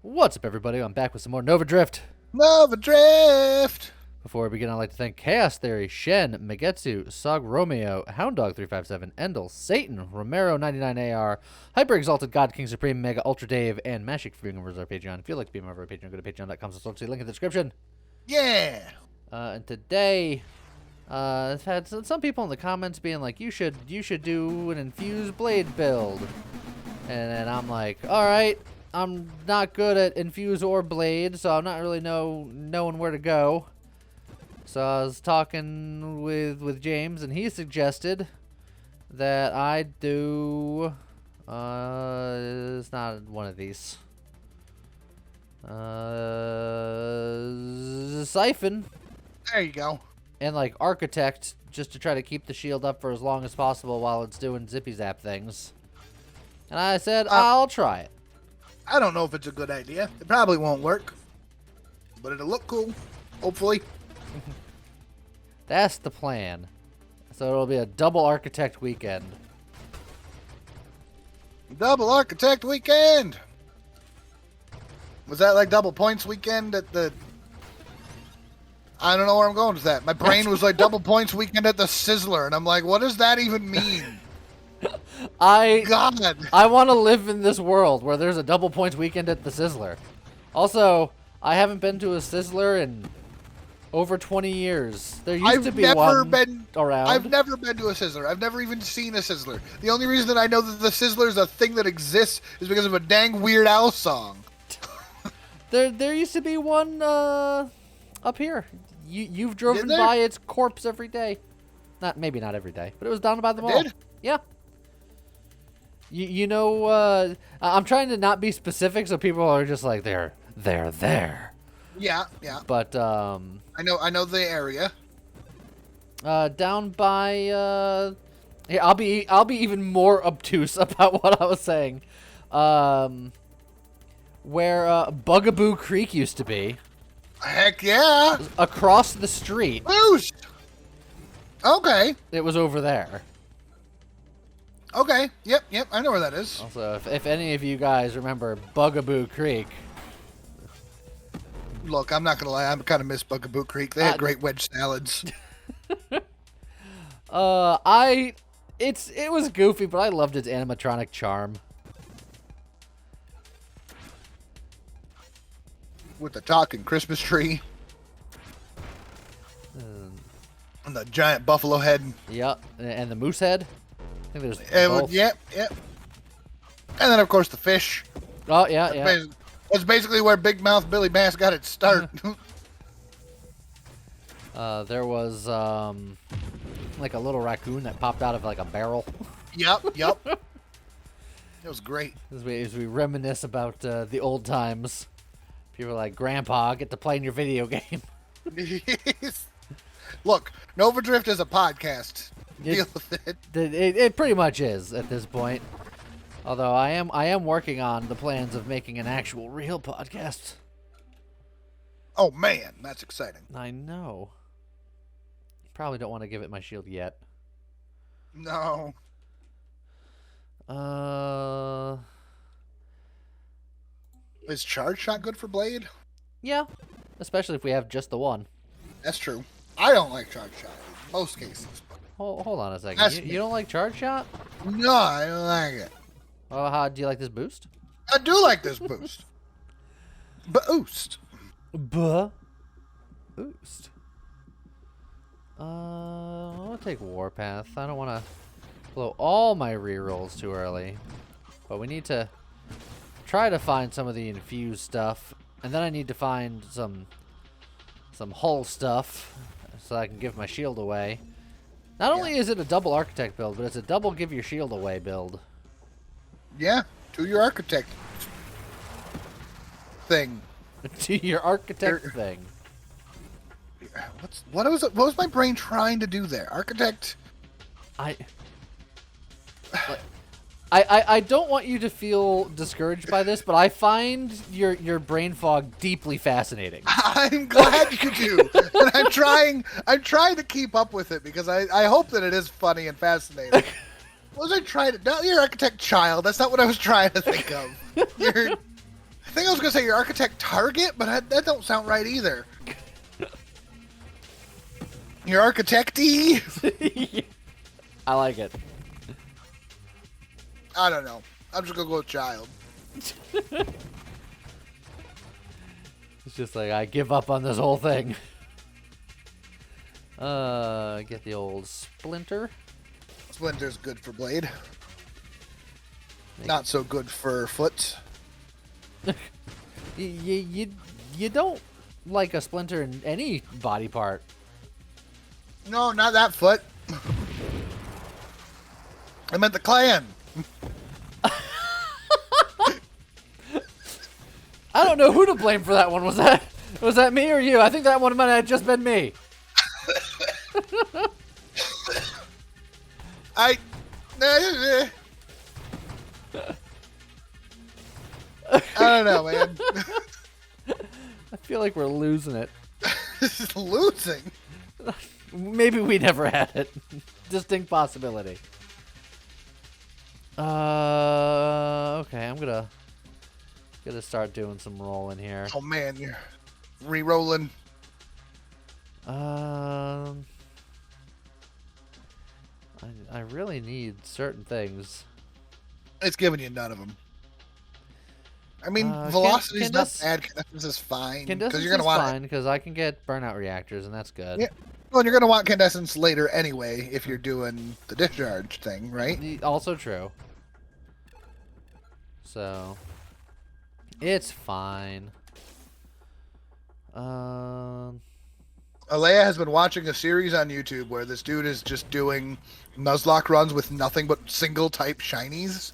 What's up, everybody? I'm back with some more Nova Drift. Nova Drift! Before we begin, I'd like to thank Chaos Theory, Shen, Megetsu, Sog Romeo, Hounddog357, Endel, Satan, Romero99AR, Hyper Exalted God, King Supreme, Mega Ultra Dave, and Mashik for being members of our Patreon. If you'd like to be a member of our Patreon, go to patreon.com/see link in the description. Yeah! And today, I've had some people in the comments being like, you should do an infused blade build. And then I'm like, alright. I'm not good at infuse or blade, so I'm not really knowing where to go. So I was talking with James, and he suggested that I do it's not one of these. Siphon. There you go. And like architect, just to try to keep the shield up for as long as possible while it's doing zippy zap things. And I said, I'll try it. I don't know if it's a good idea. It probably won't work. But it'll look cool. Hopefully. That's the plan. So it'll be a double architect weekend. Double Architect Weekend! Was that like double points weekend at the... I don't know where I'm going with that. My brain was like double points weekend at the Sizzler. And I'm like, what does that even mean? God. I want to live in this world where there's a double points weekend at the Sizzler. Also, I haven't been to a Sizzler in over 20 years. There used to be one around. I've never been to a Sizzler. I've never even seen a Sizzler. The only reason that I know that the Sizzler is a thing that exists is because of a dang Weird Al song. There used to be one up here. You've driven by its corpse every day. Maybe not every day, but it was down by the mall. Did? Yeah. You know, I'm trying to not be specific so people are just like, they're there. Yeah, yeah. But, I know the area. down by, yeah, I'll be even more obtuse about what I was saying. Where, Bugaboo Creek used to be. Heck yeah! Across the street. Boost! Okay. It was over there. Okay. Yep. I know where that is. Also, if any of you guys remember Bugaboo Creek. Look, I'm not going to lie. I kind of miss Bugaboo Creek. They had great wedge salads. It was goofy, but I loved its animatronic charm. With the talking Christmas tree. And the giant buffalo head. Yep. And the moose head. I think there's both. Yep. And then, of course, the fish. Oh, yeah. That's basically where Big Mouth Billy Bass got its start. There was, like a little raccoon that popped out of, like, a barrel. Yep. It was great. As we reminisce about the old times. People are like, Grandpa, get to play in your video game. Look, Nova Drift is a podcast. Deal with it. It pretty much is at this point. Although I am working on the plans of making an actual real podcast. Oh man, that's exciting. I know. Probably don't want to give it my shield yet. No. Is Charge Shot good for Blade? Yeah, especially if we have just the one. That's true. I don't like Charge Shot in most cases. Hold on a second. You don't like Charge Shot? No, I don't like it. Oh, how do you like this boost? I do like this boost. Boost. Boost. I'll take Warpath. I don't want to blow all my rerolls too early. But we need to try to find some of the infused stuff. And then I need to find some hull stuff so I can give my shield away. Not only is it a double architect build, but it's a double give your shield away build. Yeah, to your architect thing. To your architect thing. What was my brain trying to do there? Architect. I don't want you to feel discouraged by this, but I find your brain fog deeply fascinating. I'm glad you do. And I'm trying to keep up with it because I hope that it is funny and fascinating. What was I trying to... No, you're architect child. That's not what I was trying to think of. think I was gonna say your architect target, but that don't sound right either. Your architecty. I like it. I don't know. I'm just gonna go with child. It's just like, I give up on this whole thing. Get the old splinter. Splinter's good for blade. Not so good for foot. You don't like a splinter in any body part. No, not that foot. I meant the clan. I don't know who to blame for that one. Was that me or you? I think that one might have just been me. I don't know, man. I feel like we're losing it. This is losing. Maybe we never had it. Distinct possibility. Okay, I'm gonna start doing some rolling here. Oh man, you're re-rolling. I really need certain things. It's giving you none of them. I mean, Uh, velocity's not Candace- bad. Incandescence is fine Incandescence you're gonna is want fine because I can get burnout reactors, and that's good. Yeah. Well, you're gonna want incandescence later anyway if you're doing the discharge thing, right? Also true. So it's fine. Alea has been watching a series on YouTube where this dude is just doing Nuzlocke runs with nothing but single type shinies.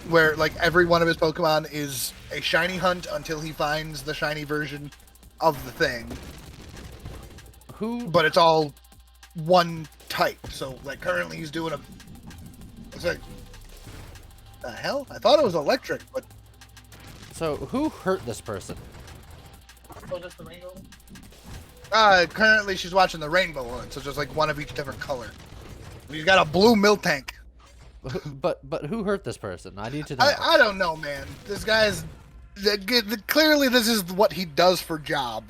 Where, like, every one of his Pokemon is a shiny hunt until he finds the shiny version of the thing. But it's all one type. So, like, currently he's doing a... It's like... The hell? I thought it was electric, but... So who hurt this person? Oh, just the rainbow? Currently she's watching the rainbow one, so just like one of each different color. He's got a blue milk tank. But who hurt this person? I need to know. I don't know, man. This guy's... Clearly this is what he does for job.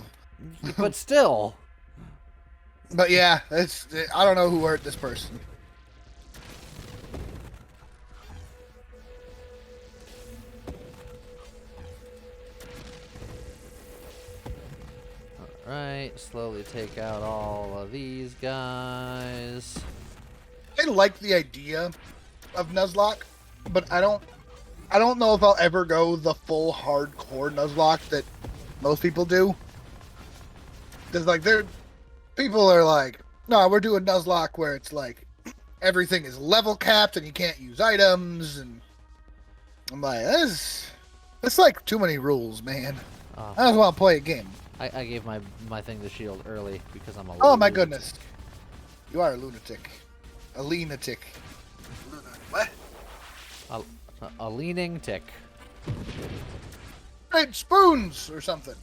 But still. But yeah, I don't know who hurt this person. Alright, slowly take out all of these guys. I like the idea of Nuzlocke, but I don't know if I'll ever go the full hardcore Nuzlocke that most people do. Cause like people are like, no, we're doing Nuzlocke where it's like everything is level capped and you can't use items, and I'm like, it's like too many rules, man. I just want to play a game. I gave my thing the shield early because I'm a Oh my lunatic. goodness. You are a lunatic. A lunatic. What? A leaning tick. Great spoons or something.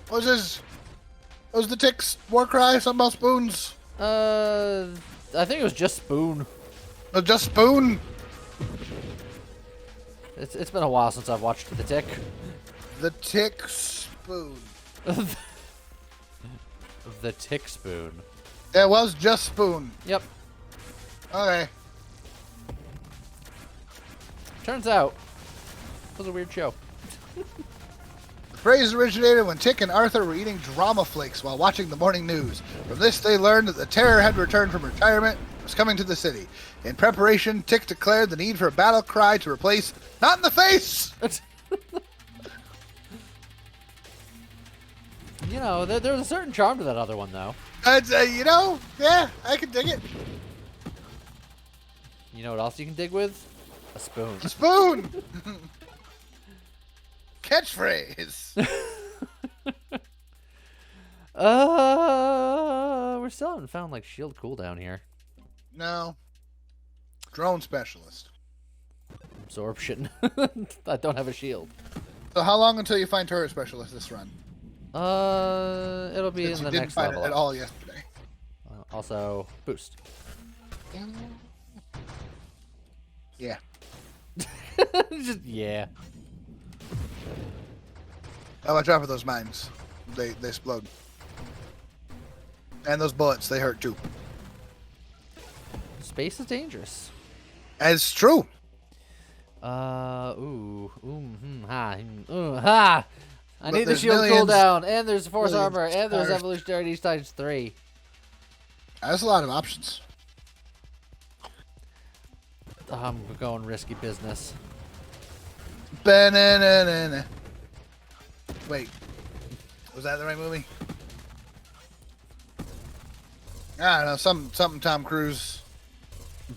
What was the tick's war cry? Something about spoons? I think it was just spoon. Just spoon? It's been a while since I've watched The Tick. The tick spoon. The Tick spoon. It was just spoon. Yep. Okay. Turns out, it was a weird show. The phrase originated when Tick and Arthur were eating drama flakes while watching the morning news. From this, they learned that the Terror had returned from retirement and was coming to the city. In preparation, Tick declared the need for a battle cry to replace "Not in the face!" You know, there's a certain charm to that other one, though. Yeah, I can dig it. You know what else you can dig with? A spoon. A spoon! Catchphrase. We still haven't found, like, shield cooldown here. No. Drone specialist. Absorption. I don't have a shield. So how long until you find turret specialist this run? It'll be Since in you the didn't next find level. it at all yesterday. Also, boost. Yeah. Just, yeah. Oh, watch out for those mines. They explode. And those bullets, they hurt too. Space is dangerous. It's true. Ha. I need the there's shield millions- cooldown, and there's force millions armor, and there's stars. evolutionary niche times 3. That's a lot of options. I'm going risky business. Ba-na-na-na-na. Wait. Was that the right movie? I don't know. Something Tom Cruise.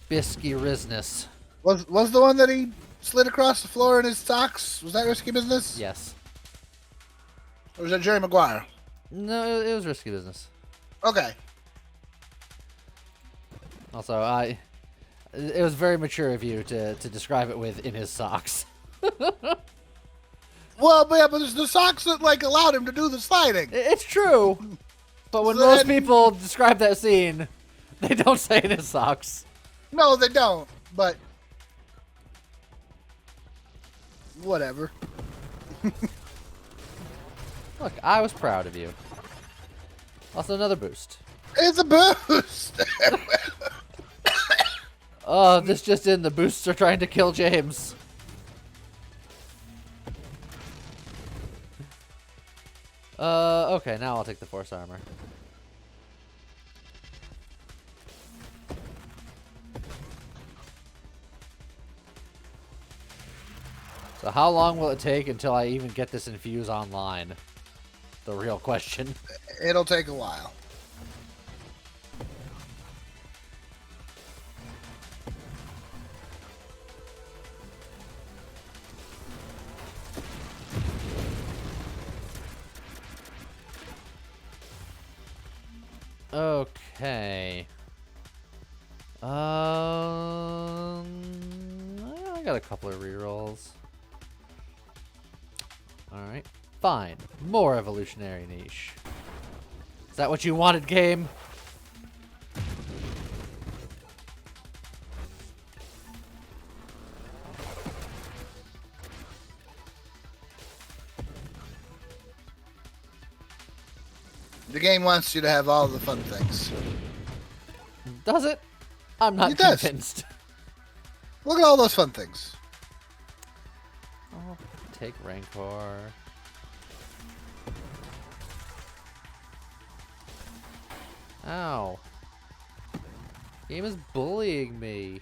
Bisky Rizness. Was the one that he slid across the floor in his socks? Was that Risky Business? Yes. Or was that Jerry Maguire? No, it was risky business. Okay. Also, it was very mature of you to describe it with in his socks. Well, but it's the socks that like allowed him to do the sliding. It's true, but when So most then- people describe that scene, they don't say in his socks. No, they don't. But whatever. Look, I was proud of you. Also, another boost. It's a boost. Oh, this just in. The boosts are trying to kill James. Okay, now I'll take the force armor. So how long will it take until I even get this infuse online? The real question. It'll take a while. Okay. I got a couple of rerolls. Alright. Fine. More evolutionary niche. Is that what you wanted, game? The game wants you to have all the fun things. Does it? I'm not It does. convinced. Look at all those fun things. I'll take Rancor. Ow. Game is bullying me.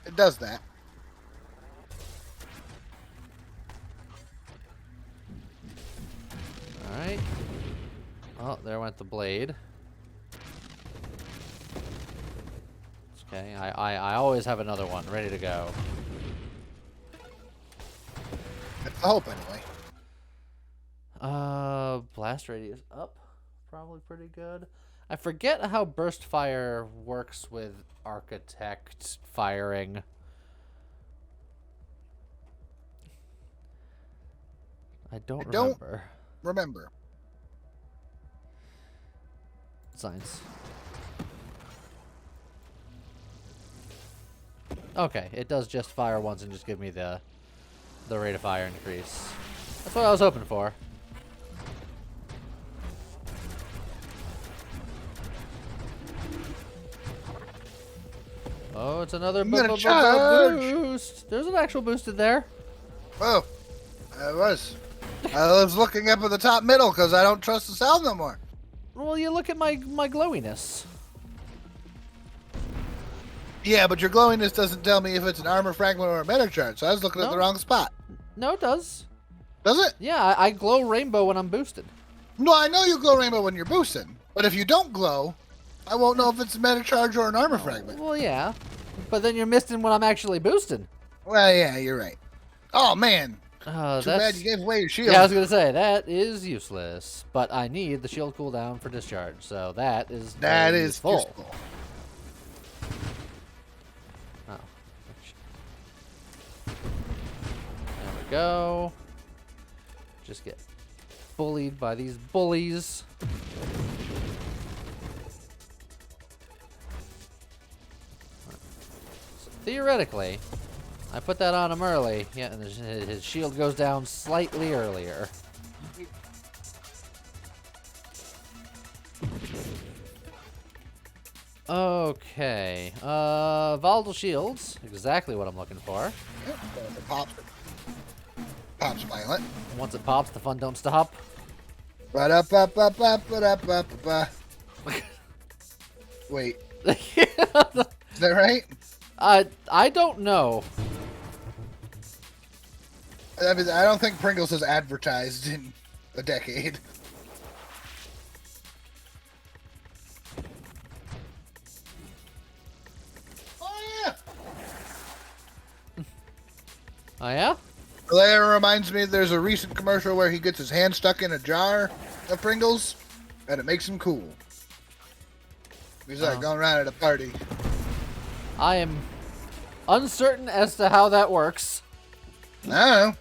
It does that. Alright. Oh, there went the blade. Okay, I always have another one ready to go. That's the hope, anyway. Blast radius up. Probably pretty good. I forget how burst fire works with architect firing. I don't remember. Remember. Science. Okay, it does just fire once and just give me the rate of fire increase. That's what I was hoping for. Oh, it's another I'm gonna charge. boost. There's an actual boost in there. Oh, I was. I was looking up at the top middle because I don't trust the sound no more. Well, you look at my glowiness. Yeah, but your glowiness doesn't tell me if it's an armor fragment or a meta chart, so I was looking at No. the wrong spot. No, it does. Does it? Yeah, I glow rainbow when I'm boosted. No, I know you glow rainbow when you're boosting, but if you don't glow, I won't know if it's a meta charge or an armor fragment. Well, yeah. But then you're missing when I'm actually boosted. Well, yeah, you're right. Oh, man. Too That's... bad you gave away your shield. Yeah, I was going to say, that is useless. But I need the shield cooldown for discharge, so that is That very is useful. useful. Oh. There we go. Just get bullied by these bullies. So theoretically, I put that on him early. Yeah, and his shield goes down slightly earlier. Okay. Volatile shields. Exactly what I'm looking for. Yep. Pops. Pops violent. Once it pops, the fun don't stop. Ba-da-ba-ba-ba-ba-da-ba-ba-ba. Wait. Is that right? I don't know. I mean, I don't think Pringles has advertised in a decade. Oh, yeah. Oh, yeah? Well, that reminds me there's a recent commercial where he gets his hand stuck in a jar of Pringles, and it makes him cool. He's like going around at a party. I am uncertain as to how that works. I don't know.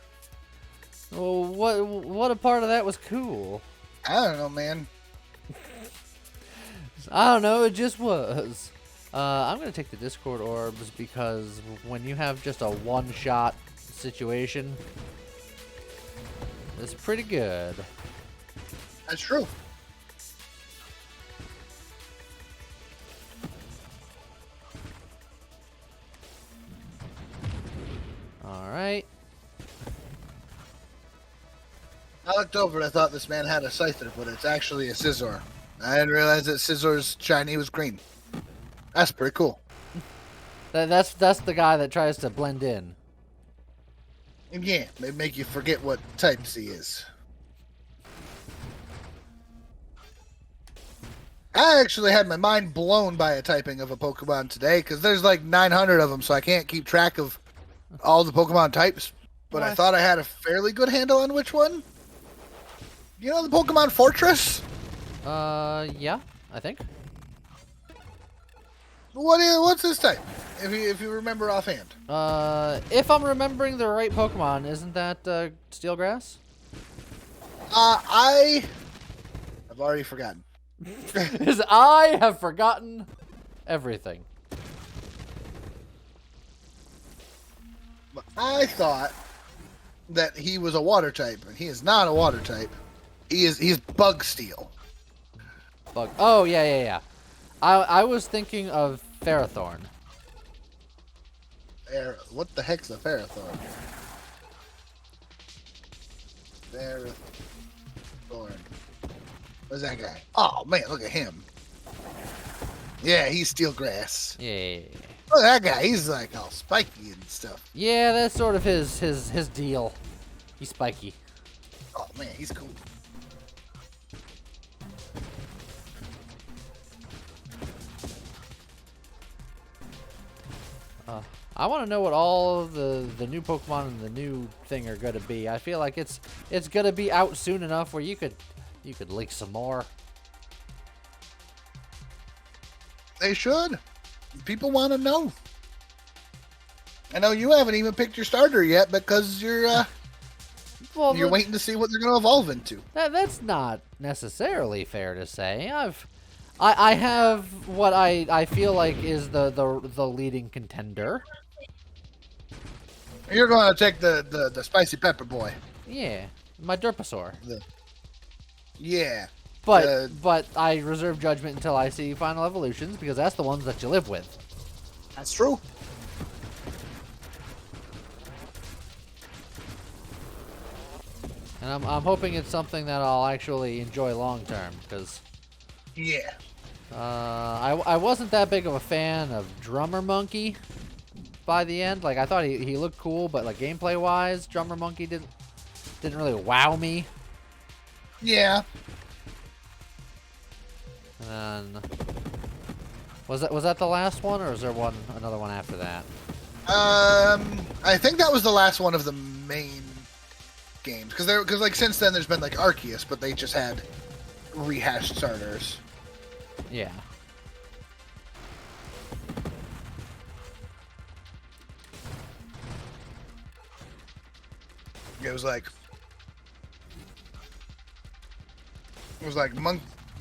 Well, what a part of that was cool? I don't know, man. I don't know, it just was. I'm going to take the Discord orbs because when you have just a one-shot situation, it's pretty good. That's true. Alright. I looked over and I thought this man had a Scyther, but it's actually a Scizor. I didn't realize that Scizor's shiny was green. That's pretty cool. That's the guy that tries to blend in. And yeah, they make you forget what types he is. I actually had my mind blown by a typing of a Pokemon today, because there's like 900 of them, so I can't keep track of all the Pokemon types. But I thought I had a fairly good handle on which one. You know the Pokemon Fortress? Yeah, I think. What's his type? If you remember offhand. If I'm remembering the right Pokemon, isn't that Steel Grass? I've already forgotten. Because I have forgotten everything. I thought that he was a water type, and he is not a water type. He's Bug Steel. Bug. Oh yeah. I was thinking of Ferrothorn. What the heck's a Ferrothorn? Ferrothorn. Where's that guy? Oh man, look at him. Yeah, he's Steel Grass. Yeah. Look at that guy. He's like all spiky and stuff. Yeah, that's sort of his deal. He's spiky. Oh man, he's cool. I want to know what all of the new Pokemon and the new thing are gonna be. I feel like it's gonna be out soon enough where you could leak some more. They should. People want to know. I know you haven't even picked your starter yet because you're waiting to see what they're gonna evolve into. That's not necessarily fair to say. I have what I feel like is the leading contender. You're going to take the spicy pepper boy. Yeah, my Derpasaur. Yeah. But I reserve judgment until I see final evolutions because that's the ones that you live with. That's true. And I'm hoping it's something that I'll actually enjoy long term because Yeah. I wasn't that big of a fan of Drummer Monkey by the end. Like I thought he looked cool, but like gameplay wise, Drummer Monkey didn't really wow me. Yeah. And was that the last one, or is there another one after that? I think that was the last one of the main games because like since then there's been like Arceus, but they just had rehashed starters. Yeah. It was like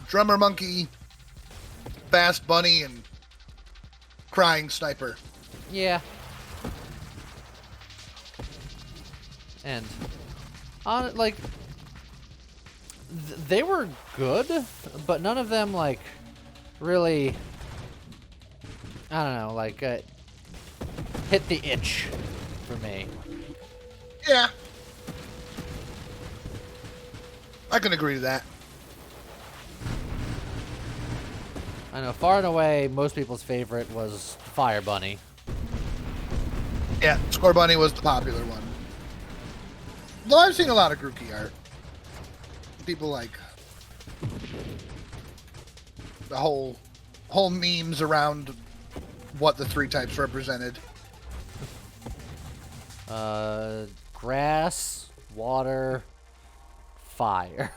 Drummer Monkey, Fast Bunny, and Crying Sniper. Yeah. And on like they were good, but none of them like really, I don't know, like hit the itch for me. Yeah. I can agree to that. I know far and away most people's favorite was Fire Bunny. Yeah, Score Bunny was the popular one. Though I've seen a lot of Grookey art. People like the whole memes around what the 3 types represented. Grass, water, fire.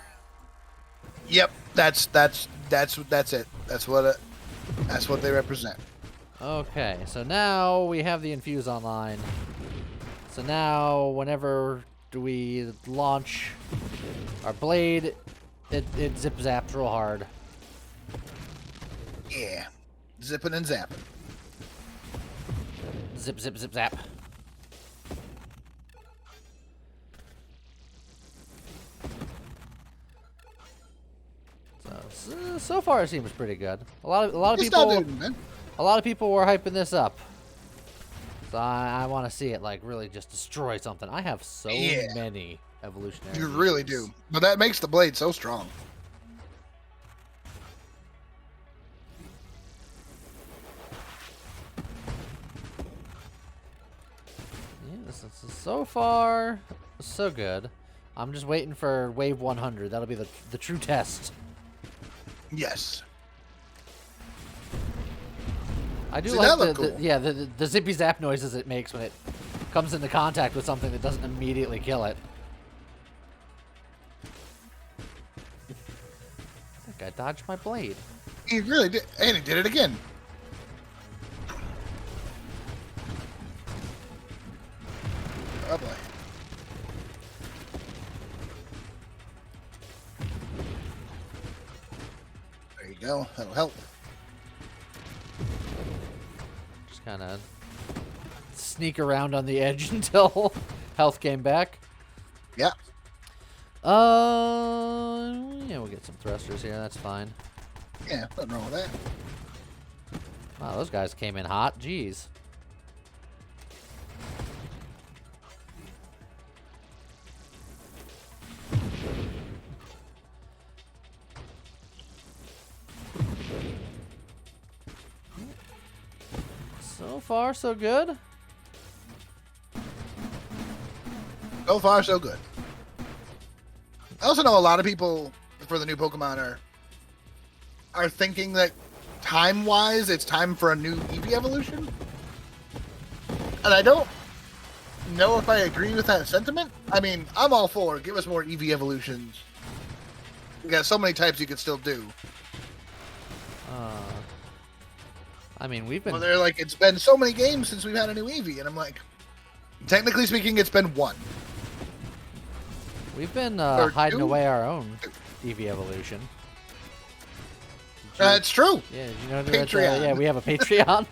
Yep, that's it. That's what they represent. Okay, so now we have the Infuse online. So now, whenever we launch our blade, it zip zaps real hard. Yeah, zipping and zapping. Zip, zip, zip, zap. So far it seems pretty good. A lot of It's people. not doing, man. A lot of people were hyping this up. So I want to see it like really just destroy something. I have so many evolutionary. You really do. But that makes the blade so strong. Yeah, this is so far so good. I'm just waiting for wave 100. That'll be the true test. Yes. I do See, like that look cool. the zippy zap noises it makes when it comes into contact with something that doesn't immediately kill it. I think I dodged my blade. He really did, and he did it again. Oh boy. There you go. That'll help. Just kind of sneak around on the edge until health came back. Yeah. Yeah, we'll get some thrusters here. That's fine. Yeah, nothing wrong with that. Wow, those guys came in hot. Jeez. So far, so good. So far, so good. I also know a lot of people for the new Pokemon are thinking that time-wise, it's time for a new Eevee evolution. And I don't know if I agree with that sentiment. I mean, I'm all for give us more Eevee evolutions. You got so many types you could still do. I mean, we've been. Well, they're like, it's been so many games since we've had a new Eevee, and I'm like, technically speaking, it's been one. We've been Or hiding two. away our own Eevee evolution. It's true. Yeah, did you know that? Patreon. Yeah, we have a Patreon.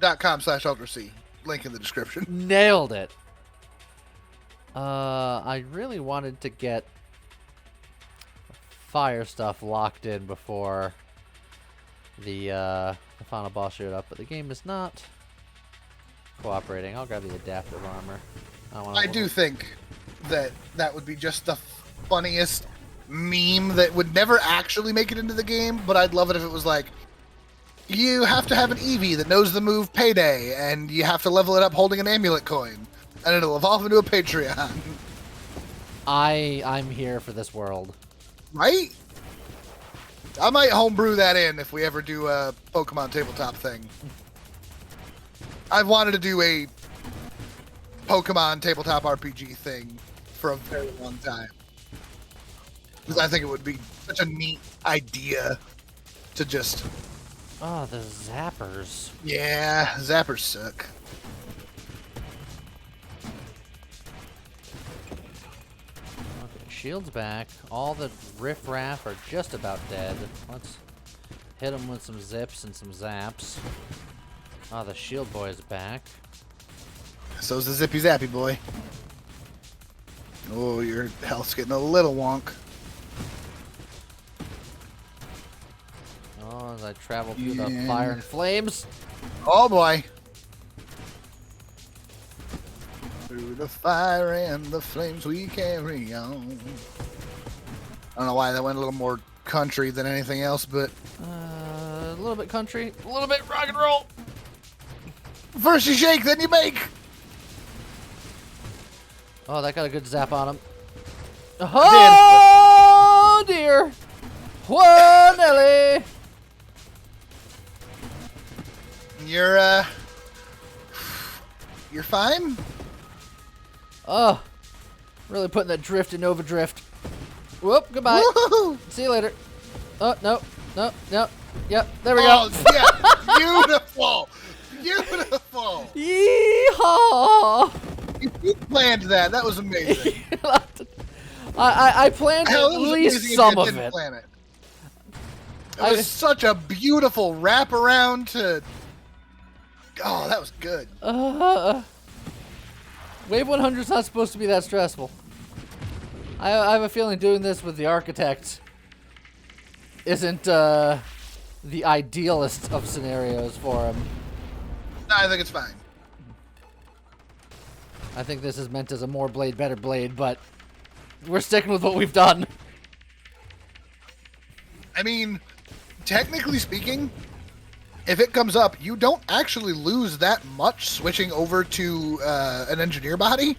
.com/UltraC. Link in the description. Nailed it. I really wanted to get fire stuff locked in before the final boss showed up, but the game is not cooperating. I'll grab the adaptive armor. I do think that would be just the funniest meme that would never actually make it into the game, but I'd love it if it was like, you have to have an Eevee that knows the move Payday, and you have to level it up holding an amulet coin, and it'll evolve into a Patreon. I'm here for this world. Right? I might homebrew that in if we ever do a Pokemon tabletop thing. I've wanted to do a Pokemon tabletop RPG thing for a very long time. Because I think it would be such a neat idea to just... Oh, the zappers. Yeah, zappers suck. Okay, shield's back. All the riff raff are just about dead. Let's Hit him with some zips and some zaps. Oh, the shield boy is back. So's the zippy zappy boy. Oh, your health's getting a little wonk. Oh, as I travel through the fire and flames. Oh boy. Through the fire and the flames we carry on. I don't know why that went a little more country than anything else, but A little bit country, a little bit rock and roll. first you shake, then you bake. Oh, that got a good zap on him. Oh dear. Whoa, Nelly. You're fine. Oh, really putting that drift in overdrift. Whoop, goodbye. Woo-hoo. See you later. Oh, no, no, no. Yep, there we Oh, go. yeah. Beautiful. Beautiful. Yeehaw. You planned that. That was amazing. I planned Hell, at it was least amazing if some you of didn't it. plan it. It was such a beautiful wraparound to... Oh, that was good. Wave 100 is not supposed to be that stressful. I have a feeling doing this with the architect isn't the idealist of scenarios for him. No, I think it's fine. I think this is meant as a more blade, better blade, but we're sticking with what we've done. I mean, technically speaking, if it comes up, you don't actually lose that much switching over to an engineer body.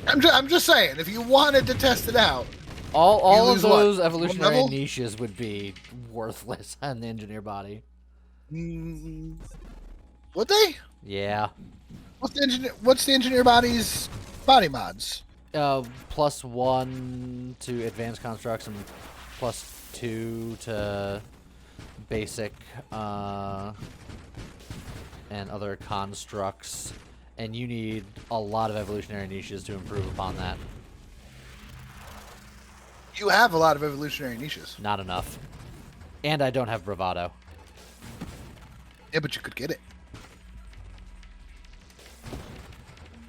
I'm just saying, if you wanted to test it out, All of lose what? those One evolutionary level? niches would be worthless on the engineer body. Would they? Yeah. What's the engineer body's body mods? +1 to advanced constructs and +2 to basic and other constructs. And you need a lot of evolutionary niches to improve upon that. You have a lot of evolutionary niches. Not enough. And I don't have bravado. Yeah, but you could get it.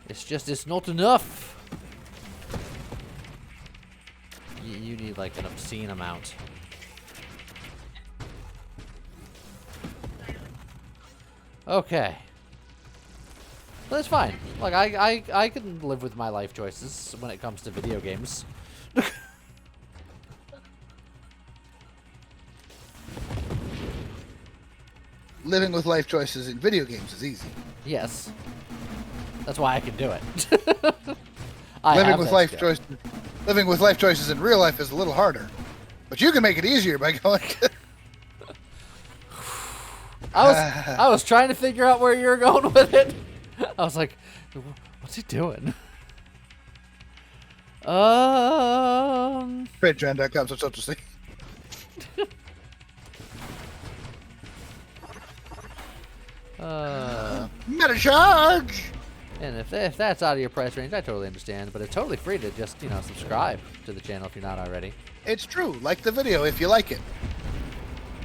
It's not enough. You need like an obscene amount. Okay. But that's fine. Like I can live with my life choices when it comes to video games. Living with life choices in video games is easy. Yes. That's why I can do it. Living with life choices in real life is a little harder. But you can make it easier by going I was trying to figure out where you were going with it. I was like, what's he doing? Patreon.com, so to say. Meta charge! And if that's out of your price range, I totally understand. But it's totally free to just, subscribe to the channel if you're not already. It's true. Like the video if you like it.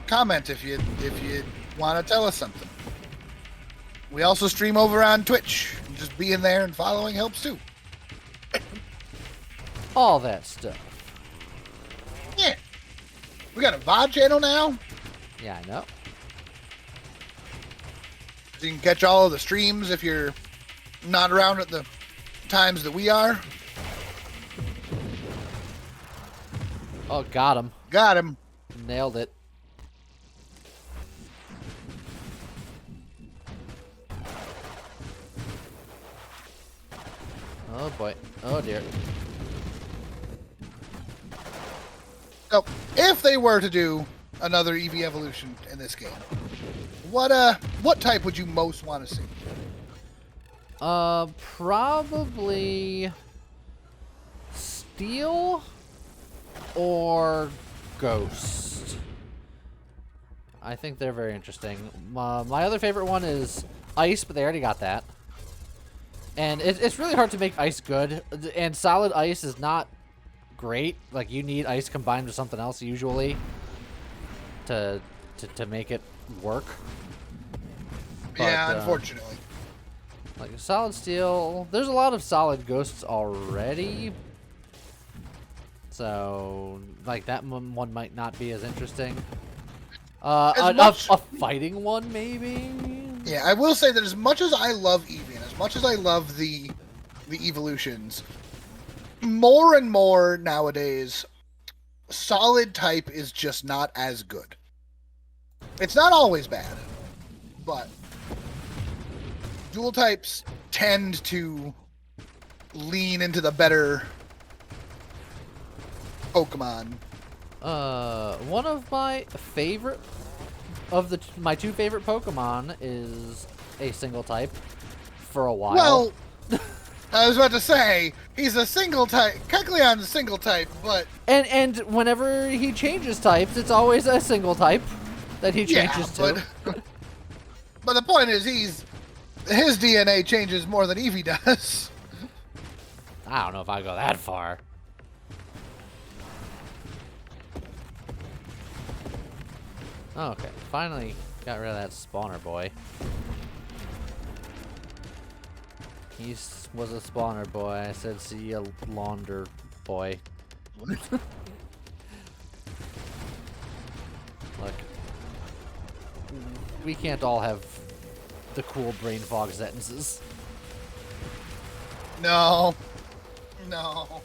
Comment if you want to tell us something. We also stream over on Twitch. Just being there and following helps too. All that stuff. Yeah. We got a VOD channel now. Yeah, I know. So you can catch all of the streams if you're not around at the times that we are. Oh, got him. Got him. Nailed it. Oh boy. Oh dear. So, if they were to do another EV evolution in this game, what type would you most want to see? Probably Steel or Ghost. I think they're very interesting. My other favorite one is Ice, but they already got that. And it's really hard to make Ice good, and Solid Ice is not great. Like, you need ice combined with something else usually to make it work. But, yeah, unfortunately. Like, solid steel, there's a lot of solid ghosts already. So, like, that one might not be as interesting. A fighting one, maybe? Yeah, I will say that as much as I love Eevee, and as much as I love the evolutions, more and more nowadays, solid type is just not as good. It's not always bad, but dual types tend to lean into the better Pokemon. One of my favorite my two favorite Pokemon is a single type for a while. Well, I was about to say he's a single type. Kecleon's a single type, but and whenever he changes types, it's always a single type that he changes to. But the point is, his DNA changes more than Eevee does. I don't know if I go that far. Okay, finally got rid of that spawner boy. He was a spawner boy. I said, see ya, launder boy. Look. We can't all have the cool brain fog sentences. No. No.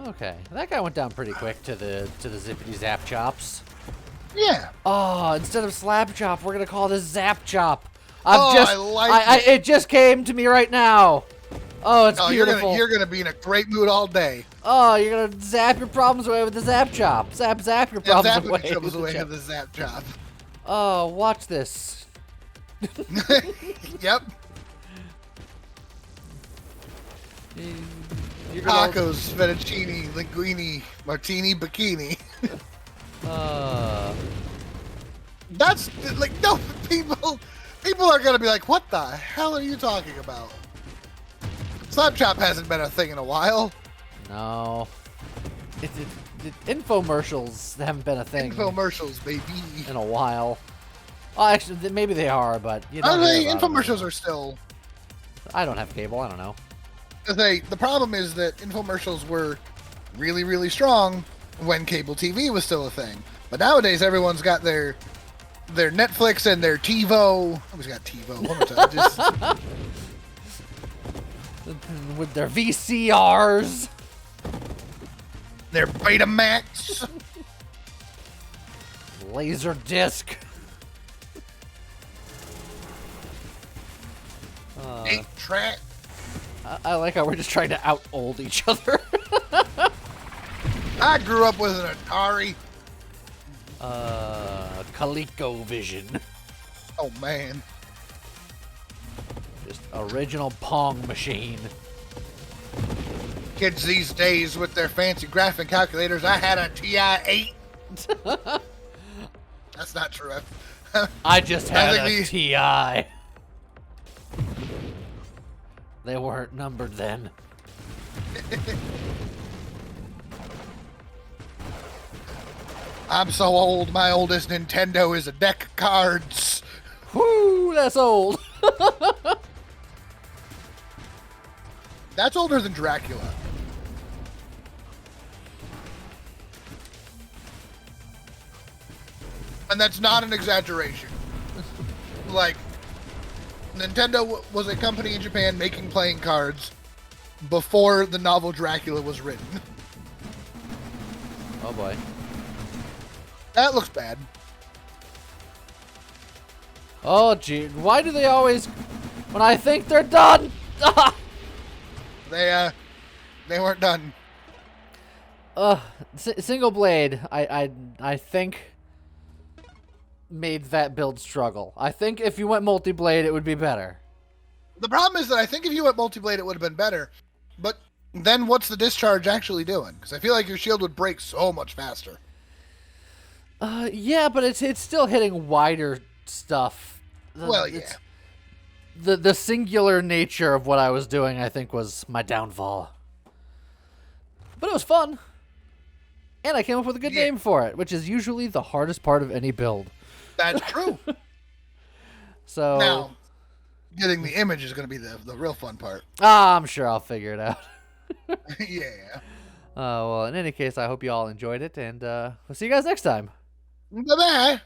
Okay, that guy went down pretty quick to the zippity zap chops. Yeah. Oh, instead of slap chop, we're gonna call this zap chop. I like it just came to me right now. Oh, it's beautiful. You're gonna be in a great mood all day. Oh, you're gonna zap your problems away with the zap chop. Zap your problems away with the zap chop. Oh, watch this. Yep. Tacos, fettuccine, linguine, martini, bikini. That's like, no, people are gonna be like, what the hell are you talking about? Slapchop hasn't been a thing in a while. No. Infomercials haven't been a thing. Infomercials, baby. In a while. Oh, actually, maybe they are, but you don't hear about infomercials them. are still. I don't have cable. I don't know. The problem is that infomercials were really, really strong when cable TV was still a thing. But nowadays, everyone's got their Netflix and their TiVo. Always got TiVo. One more time. Just... with their VCRs. Their Betamax. Laser disc. 8-track. I like how we're just trying to out-old each other. I grew up with an Atari. ColecoVision. Oh, man. Just original Pong machine. Kids these days with their fancy graphing calculators. I had a TI-8. That's not true. I just had a TI. They weren't numbered then. I'm so old, my oldest Nintendo is a deck of cards. Whoo, that's old. That's older than Dracula. And that's not an exaggeration. Like, Nintendo was a company in Japan making playing cards before the novel Dracula was written. Oh boy. That looks bad. Oh gee, why do they always, when I think they're done? They weren't done. Single blade, I think made that build struggle. I think if you went multi-blade, it would be better. The problem is that I think if you went multi-blade, it would have been better. But then what's the discharge actually doing? Because I feel like your shield would break so much faster. Yeah, but it's still hitting wider stuff. Well, yeah. the singular nature of what I was doing, I think, was my downfall. But it was fun. And I came up with a good name for it, which is usually the hardest part of any build. That's true. So Now, getting the image is going to be the real fun part. I'm sure I'll figure it out. Yeah. Well, in any case, I hope you all enjoyed it, and we'll see you guys next time. Bye-bye.